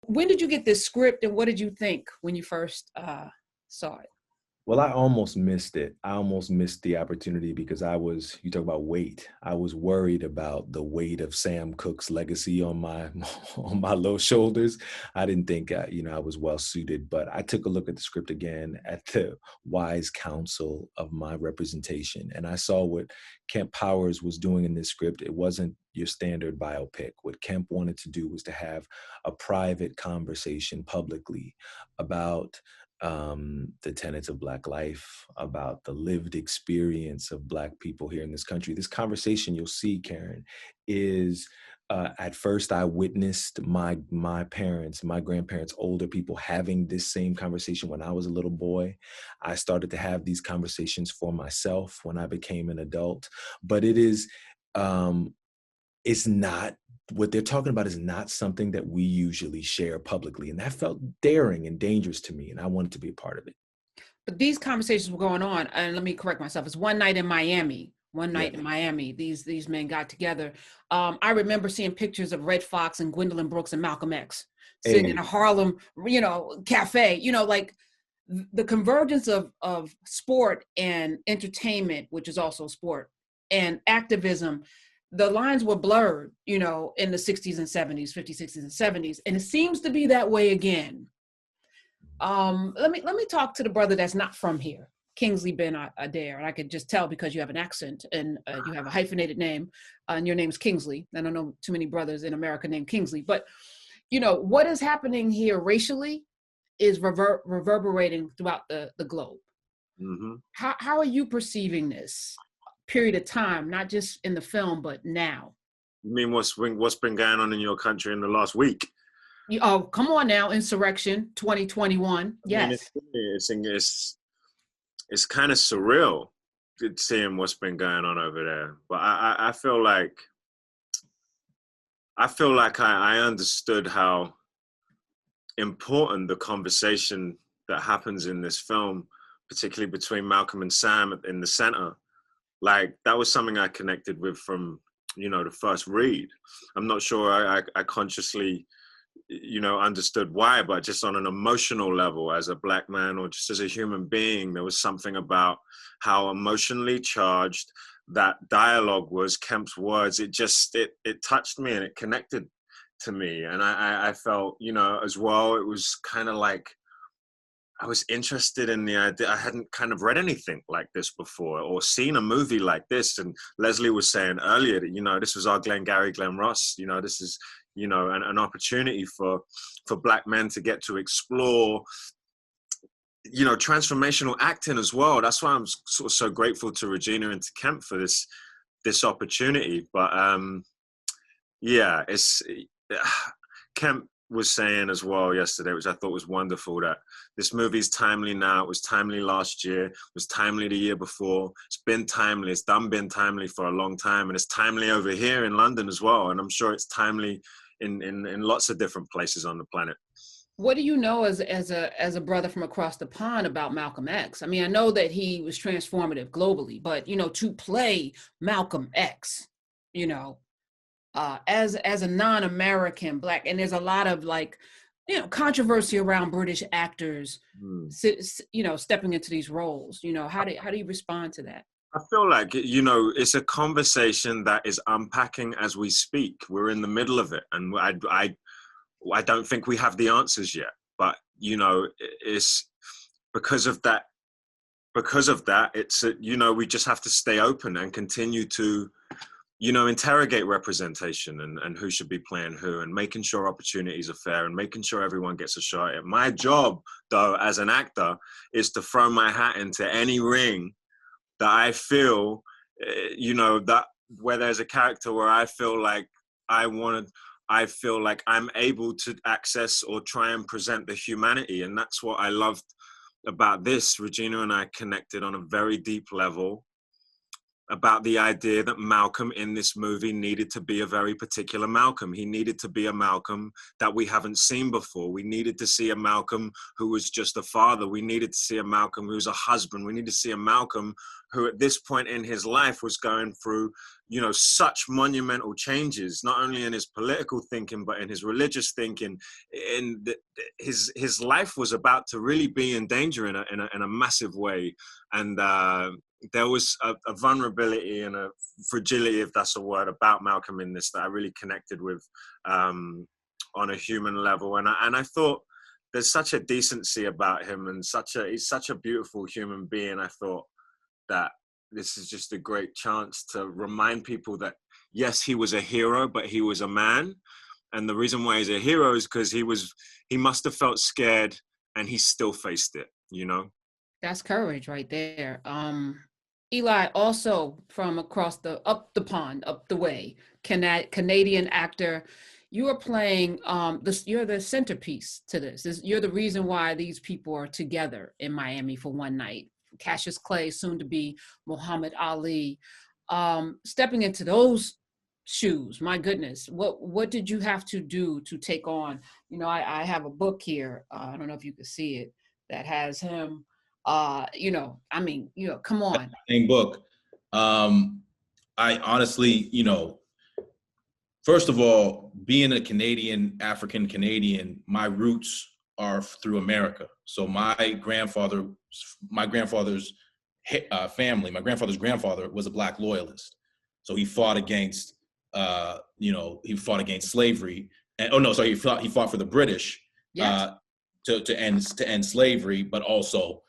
When did you get this script, and what did you think when you first saw it? Well, I almost missed it. I almost missed the opportunity because you talk about weight. I was worried about the weight of Sam Cooke's legacy on my on my low shoulders. I didn't think I was well suited, but I took a look at the script again at the wise counsel of my representation, and I saw what Kemp Powers was doing in this script. It wasn't your standard biopic. What Kemp wanted to do was to have a private conversation publicly about the tenets of Black life, about the lived experience of Black people here in this country. This conversation, you'll see, Karen, is at first I witnessed my parents, my grandparents, older people having this same conversation when I was a little boy. I started to have these conversations for myself when I became an adult. But it's not, what they're talking about is not something that we usually share publicly. And that felt daring and dangerous to me, and I wanted to be a part of it. But these conversations were going on, and let me correct myself. It's one night in Miami. These men got together. I remember seeing pictures of Red Fox and Gwendolyn Brooks and Malcolm X sitting in a Harlem, cafe, like the convergence of sport and entertainment, which is also sport, and activism. The lines were blurred, in the 60s and 70s, 50s, 60s and 70s. And it seems to be that way again. Let me talk to the brother that's not from here, Kingsley Ben-Adir. And I could just tell because you have an accent and you have a hyphenated name, and your name is Kingsley. I don't know too many brothers in America named Kingsley. But, what is happening here racially is reverberating throughout the globe. Mm-hmm. How are you perceiving this period of time, not just in the film, but now? You mean what's been going on in your country in the last week? Oh, come on now, insurrection 2021. Yes. I mean, it's kind of surreal seeing what's been going on over there. But I feel like I understood how important the conversation that happens in this film, particularly between Malcolm and Sam in the center, like that was something I connected with from, the first read. I'm not sure I consciously, understood why, but just on an emotional level as a Black man or just as a human being, there was something about how emotionally charged that dialogue was, Kemp's words. It touched me and it connected to me. And I felt, as well, it was kind of like, I was interested in the idea. I hadn't kind of read anything like this before or seen a movie like this. And Leslie was saying earlier that, this was our Glengarry Glen Ross. This is, an opportunity for Black men to get to explore, transformational acting as well. That's why I'm sort of so grateful to Regina and to Kemp for this opportunity. But Kemp was saying as well yesterday, which I thought was wonderful, that this movie is timely now. It was timely last year. It was timely the year before. It's been timely. It's been timely for a long time. And it's timely over here in London as well. And I'm sure it's timely in lots of different places on the planet. What do you know as a brother from across the pond about Malcolm X? I mean, I know that he was transformative globally, but, to play Malcolm X, as a non-American Black, and there's a lot of controversy around British actors, stepping into these roles. How do you respond to that? I feel like, it's a conversation that is unpacking as we speak. We're in the middle of it, and I don't think we have the answers yet. But it's because of that. It's we just have to stay open and continue to interrogate representation and who should be playing who, and making sure opportunities are fair and making sure everyone gets a shot at it. My job, though, as an actor, is to throw my hat into any ring that I feel, that where there's a character where I feel like I'm able to access or try and present the humanity. And that's what I loved about this. Regina and I connected on a very deep level. about the idea that Malcolm in this movie needed to be a very particular Malcolm. He needed to be a Malcolm that we haven't seen before. We needed to see a Malcolm who was just a father. We needed to see a Malcolm who's a husband. We need to see a Malcolm who at this point in his life was going through, you know, such monumental changes, not only in his political thinking, but in his religious thinking. His life was about to really be in danger in a massive way. And there was a vulnerability and a fragility, if that's a word, about Malcolm in this that I really connected with on a human level. And I thought there's such a decency about him, and he's such a beautiful human being. I thought that this is just a great chance to remind people that, yes, he was a hero, but he was a man. And the reason why he's a hero is because he must have felt scared, and he still faced it, you know? That's courage right there. Elie, also from across up the pond, up the way, Canadian actor. You are playing you're the centerpiece to this. You're the reason why these people are together in Miami for one night. Cassius Clay, soon to be Muhammad Ali. Stepping into those shoes, my goodness, what did you have to do to take on? You know, I have a book here. I don't know if you can see it, that has him. You know, I mean, you know, come on. Same book. I honestly, you know, first of all, being a Canadian, African Canadian, my roots are through America. So my grandfather's family, my grandfather's grandfather was a Black loyalist. So he fought against, you know, he fought against slavery. And he fought for the British, yes, to end slavery, but also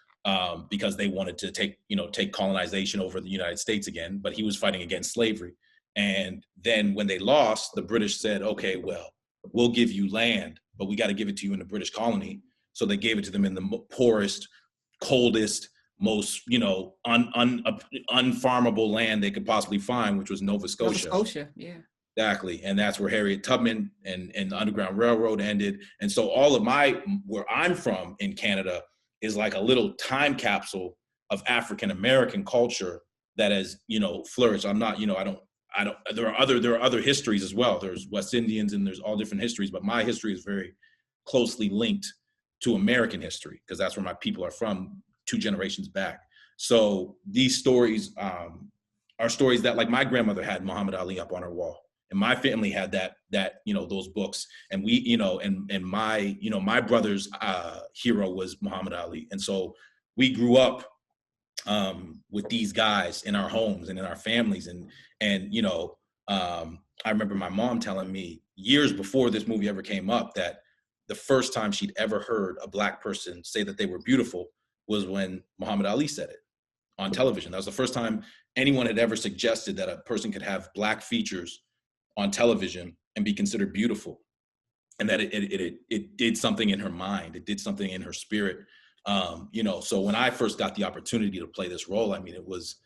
because they wanted to take colonization over the United States again. But he was fighting against slavery. And then when they lost, the British said, okay, well, we'll give you land, but we got to give it to you in the British colony. So they gave it to them in the poorest, coldest, most, you know, unfarmable land they could possibly find, which was Nova Scotia. Nova Scotia, yeah. Exactly. And that's where Harriet Tubman and the Underground Railroad ended. And so all of where I'm from in Canada is like a little time capsule of African-American culture that has, you know, flourished. I'm not, you know, there are other histories as well. There's West Indians and there's all different histories, but my history is very closely linked to American history because that's where my people are from 2 generations back. So these stories are stories that, like, my grandmother had Muhammad Ali up on her wall, and my family had that you know, those books, and we, you know, and my, you know, my brother's hero was Muhammad Ali, and so we grew up with these guys in our homes and in our families. And you know, I remember my mom telling me years before this movie ever came up that the first time she'd ever heard a Black person say that they were beautiful was when Muhammad Ali said it on television. That was the first time anyone had ever suggested that a person could have Black features on television and be considered beautiful. And that it did something in her mind. It did something in her spirit. You know, so when I first got the opportunity to play this role, I mean, it was,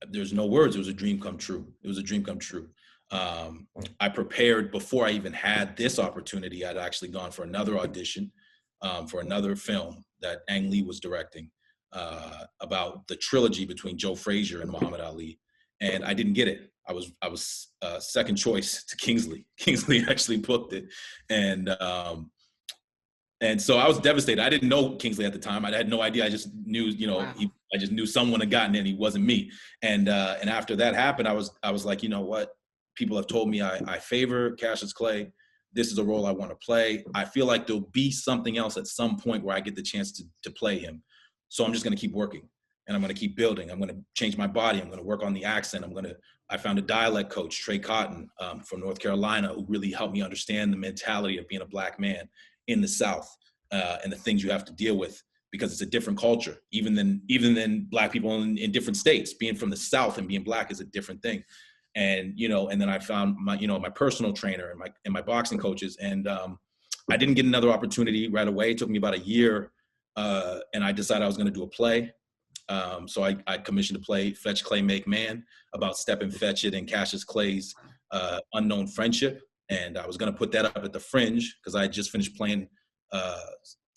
there's no words. It was a dream come true. It was a dream come true. I prepared before I even had this opportunity. I'd actually gone for another audition for another film that Ang Lee was directing about the trilogy between Joe Frazier and Muhammad Ali. And I didn't get it. I was second choice to Kingsley. Kingsley actually booked it. And so I was devastated. I didn't know Kingsley at the time. I had no idea. I just knew, you know, wow. I just knew someone had gotten it and he wasn't me. And after that happened, I was like, you know what? People have told me I favor Cassius Clay. This is a role I want to play. I feel like there'll be something else at some point where I get the chance to play him. So I'm just going to keep working and I'm going to keep building. I'm going to change my body. I'm going to work on the accent. I found a dialect coach, Trey Cotton, from North Carolina, who really helped me understand the mentality of being a Black man in the South and the things you have to deal with, because it's a different culture, even than Black people in different states. Being from the South and being Black is a different thing. And, you know, and then I found my personal trainer and my boxing coaches. And I didn't get another opportunity right away. It took me about a year. And I decided I was going to do a play. So I commissioned a play, Fetch Clay, Make Man, about Stepin Fetchit and Cassius Clay's unknown friendship. And I was going to put that up at the Fringe because I had just finished playing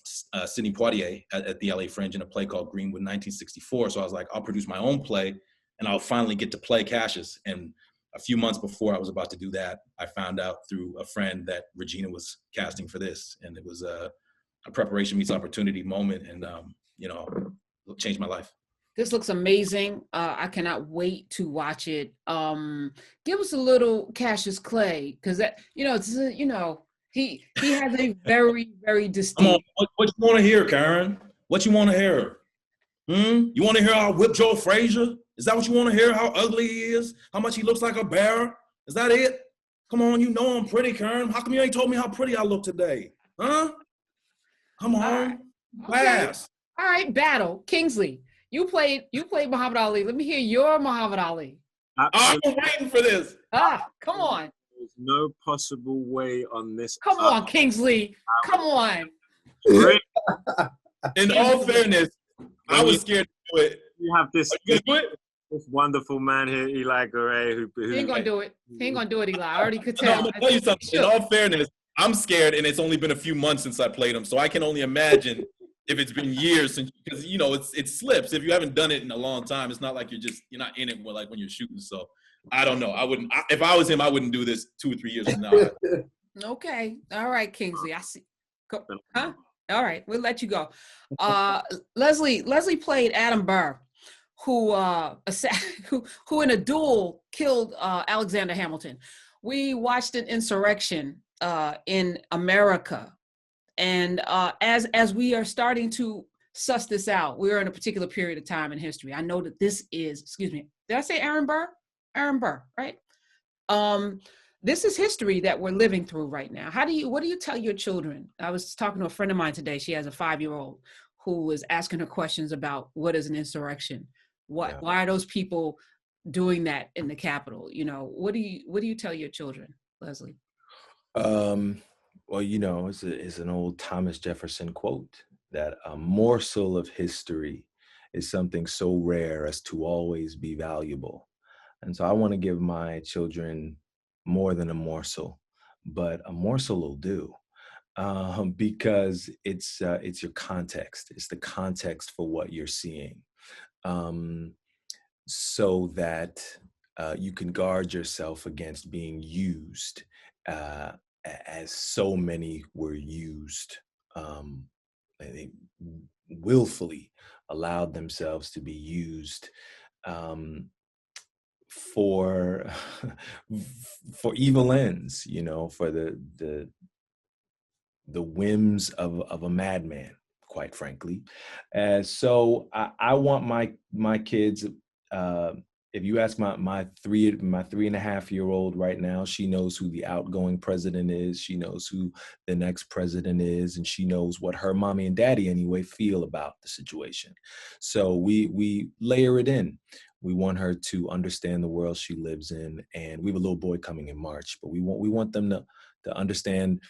Sidney Poitier at the LA Fringe in a play called Greenwood 1964. So I was like, I'll produce my own play and I'll finally get to play Cassius. And a few months before I was about to do that, I found out through a friend that Regina was casting for this. And it was a preparation meets opportunity moment. And, it changed my life. This looks amazing. I cannot wait to watch it. Give us a little Cassius Clay, because that, he has a very, very distinct. Come on, what you want to hear, Karen? What you want to hear? You want to hear how I whip Joe Frazier? Is that what you want to hear? How ugly he is? How much he looks like a bear? Is that it? Come on, you know I'm pretty, Karen. How come you ain't told me how pretty I look today? Huh? Come on, class. All right, battle. Kingsley, you played Muhammad Ali. Let me hear your Muhammad Ali. I'm waiting for this. Come on. There's no possible way on this. Come on, Kingsley. Come on. In all fairness, I was scared to do it. You have this wonderful man here, Elie Goree, who he ain't gonna do it. He ain't gonna do it, Elie. I already could tell. I'm gonna tell you something. In all fairness, I'm scared, and it's only been a few months since I played him, so I can only imagine if it's been years since, because it slips. If you haven't done it in a long time, it's not like you're not in it like when you're shooting. So I don't know. If I was him, I wouldn't do this 2 or 3 years from now. Okay. All right, Kingsley. I see. Huh? All right. We'll let you go. Leslie played Adam Burr, who in a duel killed Alexander Hamilton. We watched an insurrection in America. And as we are starting to suss this out, we're in a particular period of time in history. I know that this is, excuse me, did I say Aaron Burr? Aaron Burr, right? This is history that we're living through right now. What do you tell your children? I was talking to a friend of mine today. She has a 5-year-old who was asking her questions about what is an insurrection? Why are those people doing that in the Capitol? What do you tell your children, Leslie? Well, it's an old Thomas Jefferson quote that a morsel of history is something so rare as to always be valuable. And so I want to give my children more than a morsel, but a morsel will do, because it's your context. It's the context for what you're seeing, so that you can guard yourself against being used as so many were used. They willfully allowed themselves to be used for evil ends, for the whims of a madman, quite frankly. So I want my kids. If you ask my 3.5-year-old right now, she knows who the outgoing president is. She knows who the next president is, and she knows what her mommy and daddy anyway feel about the situation. So we layer it in. We want her to understand the world she lives in, and we have a little boy coming in March, but we want them to understand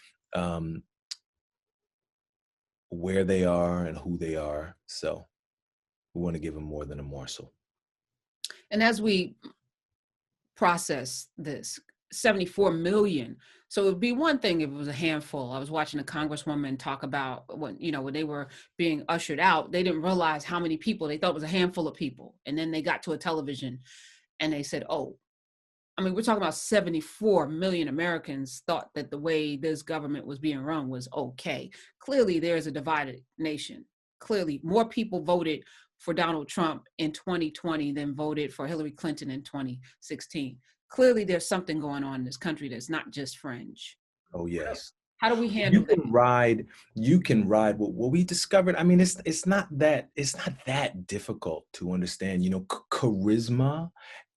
where they are and who they are. So we want to give them more than a morsel. And as we process this, 74 million. So it would be one thing if it was a handful. I was watching a congresswoman talk about when they were being ushered out, they didn't realize how many people. They thought it was a handful of people. And then they got to a television and they said, we're talking about 74 million Americans thought that the way this government was being run was okay. Clearly, there's a divided nation. Clearly, more people voted for Donald Trump in 2020 than voted for Hillary Clinton in 2016. Clearly, there's something going on in this country that's not just fringe. Oh, yes. How do we handle you can ride what we discovered. It's not that difficult to understand, charisma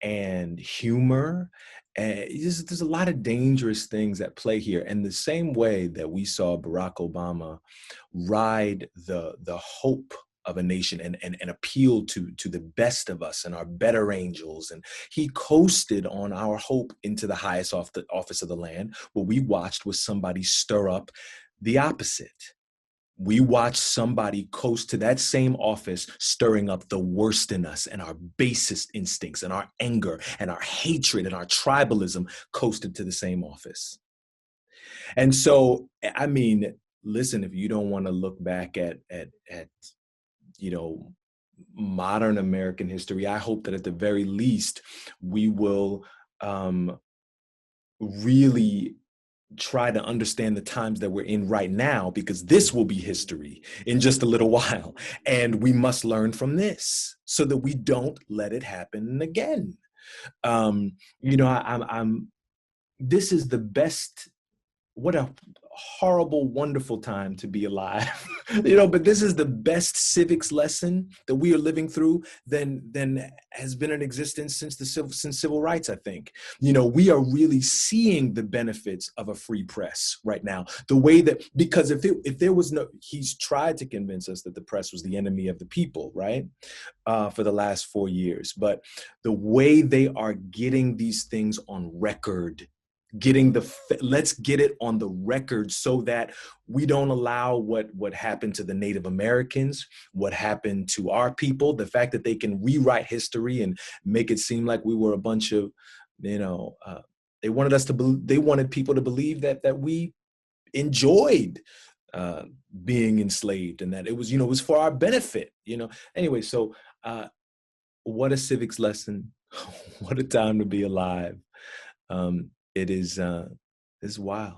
and humor. There's a lot of dangerous things at play here. And the same way that we saw Barack Obama ride the hope of a nation and appeal to the best of us and our better angels. And he coasted on our hope into the highest office of the land. What we watched was somebody stir up the opposite. We watched somebody coast to that same office, stirring up the worst in us and our basest instincts and our anger and our hatred and our tribalism coasted to the same office. And so, listen, if you don't want to look back at you know, modern American history, I hope that at the very least we will really try to understand the times that we're in right now, because this will be history in just a little while. And we must learn from this so that we don't let it happen again. You know, this is the best, what a horrible, wonderful time to be alive. You know, but this is the best civics lesson that we are living through than has been in existence since since civil rights, I think. You know, we are really seeing the benefits of a free press right now. The way that, because if there was no, he's tried to convince us that the press was the enemy of the people, right? For the last 4 years. But the way they are getting these things on record, let's get it on the record so that we don't allow what happened to the Native Americans, what happened to our people, the fact that they can rewrite history and make it seem like we were a bunch of, you know, they wanted people to believe that we enjoyed being enslaved and that it was, you know, it was for our benefit, you know. Anyway, so what a civics lesson. What a time to be alive. It is wild.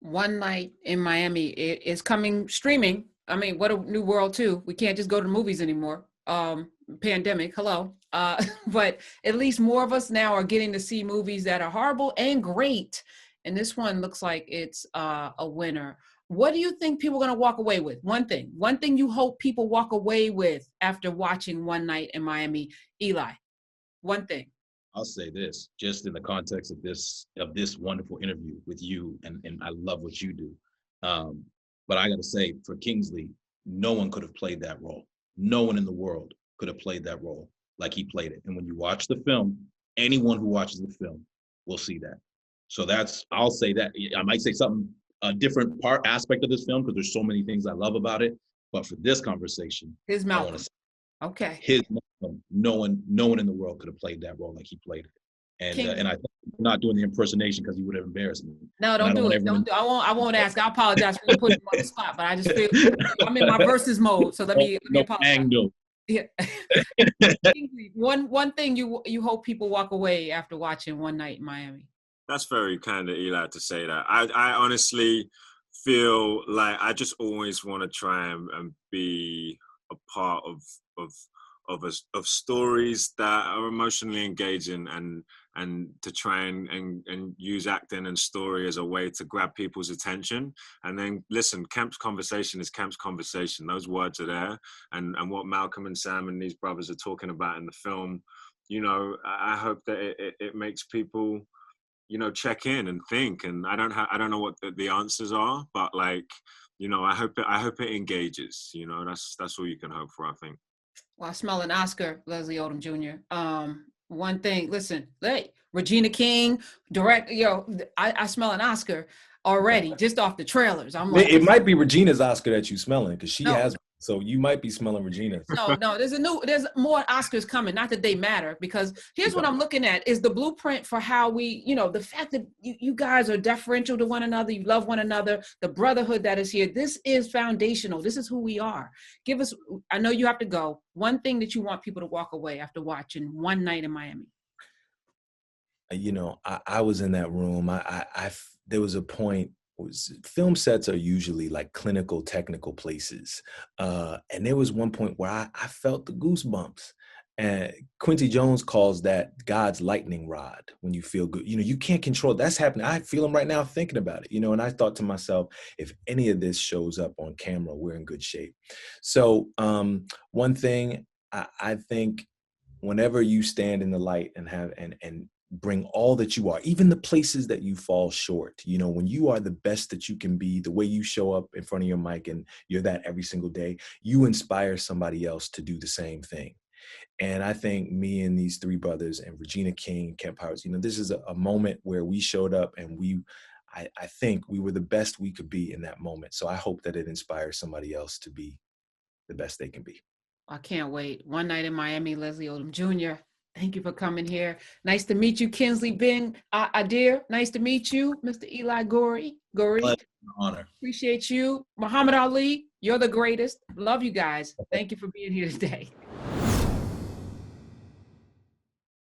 One Night in Miami is coming streaming. I mean, what a new world too. We can't just go to the movies anymore. Pandemic, hello. But at least more of us now are getting to see movies that are horrible and great. And this one looks like it's a winner. What do you think people are going to walk away with? One thing you hope people walk away with after watching One Night in Miami, Elie. One thing. I'll say this, just in the context of this wonderful interview with you, and I love what you do. But I got to say, for Kingsley, no one could have played that role. No one in the world could have played that role like he played it. And when you watch the film, anyone who watches the film will see that. So I'll say that. I might say something, a different aspect of this film, because there's so many things I love about it. But for this conversation, his Malcolm. Okay. His Malcolm. No one in the world could have played that role like he played it. And I think I'm not doing the impersonation because he would have embarrassed me. No, don't do it. Don't do. I won't ask. I apologize for putting him on the spot, but I just feel I'm in my versus mode. So let me apologize. Yeah. One thing you hope people walk away after watching One Night in Miami. That's very kind of Elie to say that. I honestly feel like I just always want to try and be a part of stories that are emotionally engaging and to try and use acting and story as a way to grab people's attention. And then listen, Kemp's conversation is Kemp's conversation. Those words are there. And what Malcolm and Sam and these brothers are talking about in the film, you know, I hope that it makes people, you know, check in and think. And I don't know what the answers are, but like, you know, I hope it engages. You know, that's all you can hope for, I think. Well, I smell an Oscar, Leslie Odom Jr. One thing, listen, hey, Regina King, I smell an Oscar already just off the trailers. I'm like, it might be Regina's Oscar that you smelling, because she has. So you might be smelling Regina. No, there's more Oscars coming. Not that they matter, because here's what I'm looking at is the blueprint for how we, you know, the fact that you guys are deferential to one another, you love one another, the brotherhood that is here. This is foundational. This is who we are. Give us, I know you have to go, one thing that you want people to walk away after watching One Night in Miami. You know, I was in that room. There was a point. Film sets are usually like clinical, technical places. And there was one point where I felt the goosebumps. And Quincy Jones calls that God's lightning rod when you feel good. You know, you can't control it. That's happening. I feel them right now thinking about it, you know, and I thought to myself, if any of this shows up on camera, we're in good shape. So one thing I think, whenever you stand in the light and have and bring all that you are, even the places that you fall short, you know, when you are the best that you can be, the way you show up in front of your mic and you're that every single day, you inspire somebody else to do the same thing. And I think me and these three brothers and Regina King, Kemp Powers, you know, this is a moment where we showed up and I think we were the best we could be in that moment. So I hope that it inspires somebody else to be the best they can be. I can't wait. One Night in Miami, Leslie Odom Jr. Thank you for coming here. Nice to meet you, Kingsley Ben-Adir. Nice to meet you, Mr. Elie Goree. Honor. Appreciate you. Muhammad Ali, you're the greatest. Love you guys. Thank you for being here today.